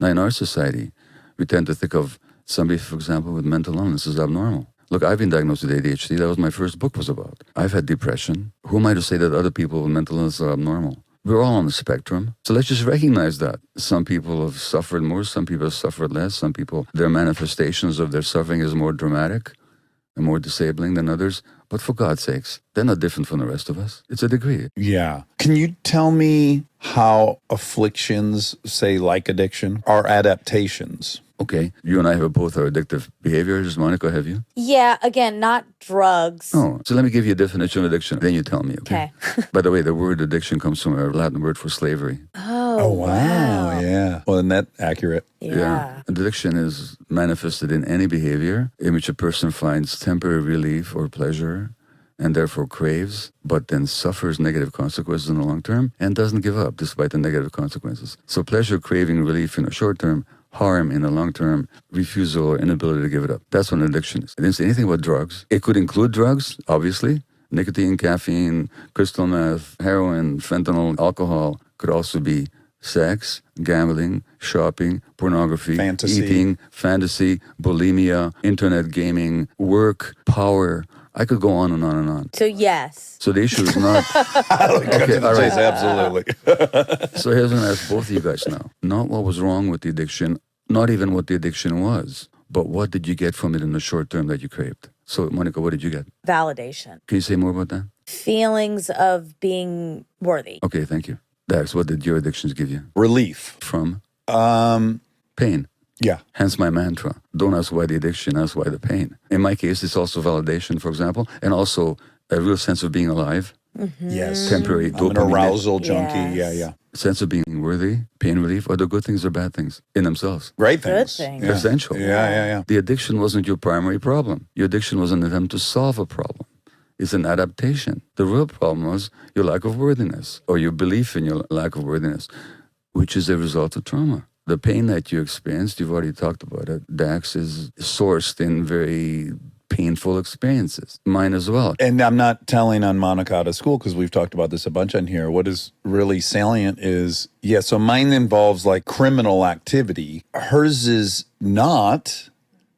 Now, in our society, we tend to think of somebody, for example, with mental illness as abnormal. Look, I've been diagnosed with ADHD. That was my first book was about. I've had depression. Who am I to say that other people with mental illness are abnormal? We're all on the spectrum. So let's just recognize that. Some people have suffered more. Some people have suffered less. Some people, their manifestations of their suffering is more dramatic and more disabling than others. But for God's sakes, they're not different from the rest of us. It's a degree. Yeah. Can you tell me how afflictions, say like addiction, are adaptations? Okay, you and I have both our addictive behaviors. Monica, have you? Yeah, again, not drugs. Oh, so let me give you a definition of addiction. Then you tell me, okay? Okay. By the way, the word addiction comes from a Latin word for slavery. Oh, wow. Yeah. Well, isn't that accurate? Yeah. Addiction is manifested in any behavior in which a person finds temporary relief or pleasure and therefore craves, but then suffers negative consequences in the long term and doesn't give up despite the negative consequences. So pleasure, craving, relief in the short term, harm in the long term, refusal or inability to give it up. That's what an addiction is. I didn't say anything about drugs. It could include drugs, obviously. Nicotine, caffeine, crystal meth, heroin, fentanyl, alcohol. Could also be sex, gambling, shopping, pornography, Fantasy. eating, fantasy, bulimia, internet gaming, work, power. I could go on and on and on. So yes. So the issue is not... Okay, all right. Absolutely. So here's what I'm going to ask both of you guys now. Not what was wrong with the addiction, not even what the addiction was, but what did you get from it in the short term that you craved? So, Monica, what did you get? Validation. Can you say more about that? Feelings of being worthy. Okay, thank you. Dax, what did your addictions give you? Relief. From Um, pain. yeah. Hence my mantra. Don't ask why the addiction, ask why the pain. In my case, it's also validation, for example, and also a real sense of being alive, Yes. temporary I'm an dopamine, arousal junkie. Yes. Yeah. sense of being worthy, pain relief. Are they good things or bad things in themselves? Great Good things. things. Yeah. Essential. Yeah. The addiction wasn't your primary problem. Your addiction was an attempt to solve a problem. It's an adaptation. The real problem was your lack of worthiness or your belief in your lack of worthiness, which is a result of trauma. The pain that you experienced, you've already talked about it, Dax, is sourced in very painful experiences. Mine as well. And I'm not telling on Monica out of school because we've talked about this a bunch on here. What is really salient is, so mine involves like criminal activity. Hers is not,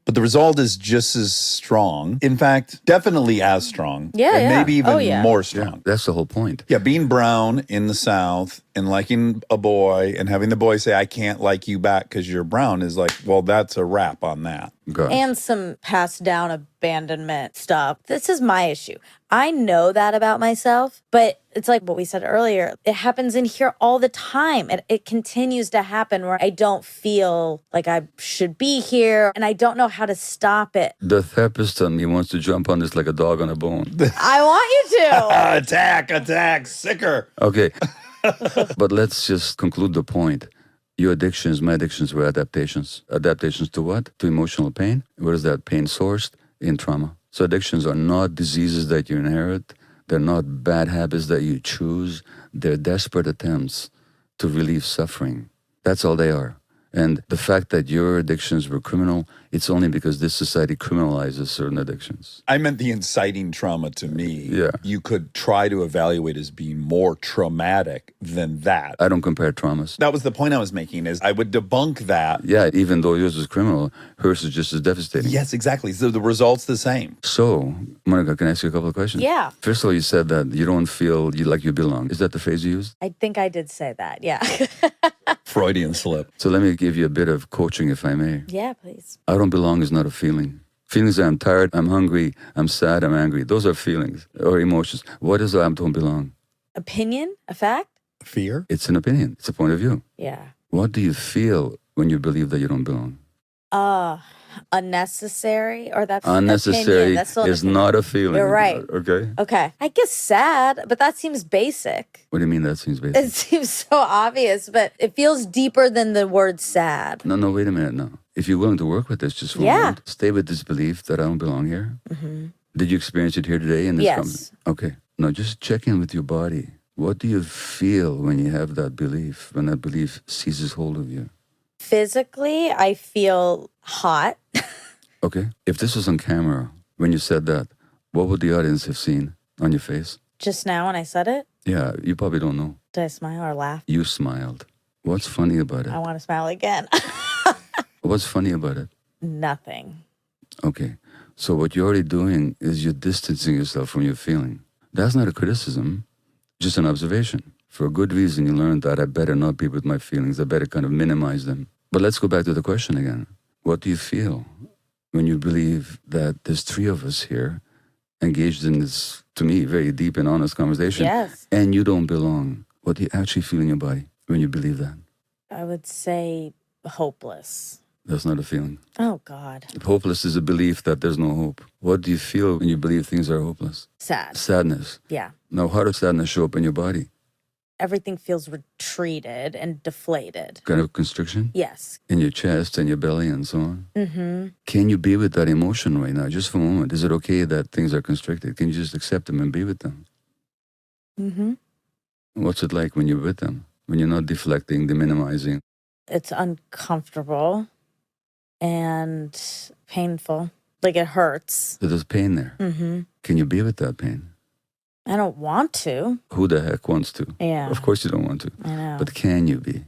but the result is just as strong. In fact, definitely as strong. Yeah, and yeah. maybe even Oh, yeah. more Yeah, strong. that's the whole point. Yeah, being brown in the South and liking a boy and having the boy say, I can't like you back because you're brown is like, well, that's a wrap on that. Gosh. And some passed down abandonment stuff. This is my issue. I know that about myself, but it's like what we said earlier. It happens in here all the time. And it continues to happen where I don't feel like I should be here and I don't know how to stop it. The therapist on me wants to jump on this like a dog on a bone. I want you to. Attack, sicker. Okay. But let's just conclude the point. Your addictions, my addictions were adaptations. Adaptations to what? To emotional pain. Where is that pain sourced? In trauma. So addictions are not diseases that you inherit. They're not bad habits that you choose. They're desperate attempts to relieve suffering. That's all they are. And the fact that your addictions were criminal, it's only because this society criminalizes certain addictions. I meant the inciting trauma to me. Yeah. You could try to evaluate as being more traumatic than that. I don't compare traumas. That was the point I was making is I would debunk that. Yeah, even though yours was criminal, hers is just as devastating. Yes, exactly. So the result's the same. So, Monica, can I ask you a couple of questions? Yeah. First of all, you said that you don't feel like you belong. Is that the phrase you used? I think I did say that. Yeah. Freudian slip. So let me give you a bit of coaching, if I may. Yeah, please. I don't belong is not a feeling. Feelings are I'm tired, I'm hungry, I'm sad, I'm angry. Those are feelings or emotions. What is I don't belong? Opinion? A fact? Fear? It's an opinion. It's a point of view. Yeah. What do you feel when you believe that you don't belong? Unnecessary or that's Unnecessary opinion. That's still an is opinion. not a feeling. You're right. Okay. Okay. I guess sad, but that seems basic. What do you mean that seems basic? It seems so obvious, but it feels deeper than the word sad. No, wait a minute, no. If you're willing to work with this, just for a Yeah. moment, stay with this belief that I don't belong here. Mm-hmm. Did you experience it here today in this Yes. company? Okay. No, just check in with your body. What do you feel when you have that belief, when that belief seizes hold of you? Physically, I feel hot. Okay. If this was on camera, when you said that, what would the audience have seen on your face? Just now when I said it, Yeah, you probably don't know. did I smile or laugh? You smiled. What's funny about it? I want to smile again. What's funny about it? Nothing. Okay. So what you're already doing is you're distancing yourself from your feeling. That's not a criticism, just an observation. For a good reason, you learned that I better not be with my feelings. I better kind of minimize them. But let's go back to the question again. What do you feel when you believe that there's three of us here engaged in this, to me, very deep and honest conversation, Yes. and you don't belong? What do you actually feel in your body when you believe that? I would say hopeless. That's not a feeling. Oh, God. Hopeless is a belief that there's no hope. What do you feel when you believe things are hopeless? Sad. Sadness. Yeah. Now, how does sadness show up in your body? Everything feels retreated and deflated. Kind of constriction Yes. in your chest and your belly and so on. Mm-hmm. Can you be with that emotion right now, just for a moment? Is it okay that things are constricted? Can you just accept them and be with them? Mm-hmm. What's it like when you're with them? When you're not deflecting, deminimizing? It's uncomfortable and painful. Like it hurts. So there's pain there. Mm-hmm. Can you be with that pain? I don't want to. Who the heck wants to? Yeah. Of course you don't want to. I know. But can you be?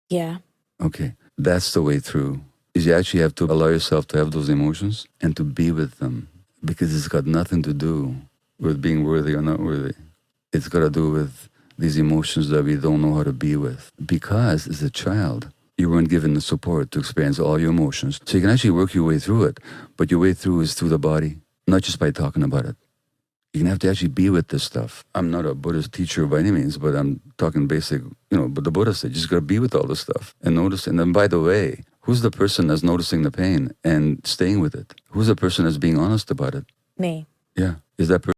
Yeah. Okay. That's the way through. Is you actually have to allow yourself to have those emotions and to be with them. Because it's got nothing to do with being worthy or not worthy. It's got to do with these emotions that we don't know how to be with. Because as a child, you weren't given the support to experience all your emotions. So you can actually work your way through it. But your way through is through the body, not just by talking about it. You're going to have to actually be with this stuff. I'm not a Buddhist teacher by any means, but I'm talking basic, but the Buddha said, you just got to be with all this stuff and notice. And then, by the way, who's the person that's noticing the pain and staying with it? Who's the person that's being honest about it? Me. Yeah. Is that person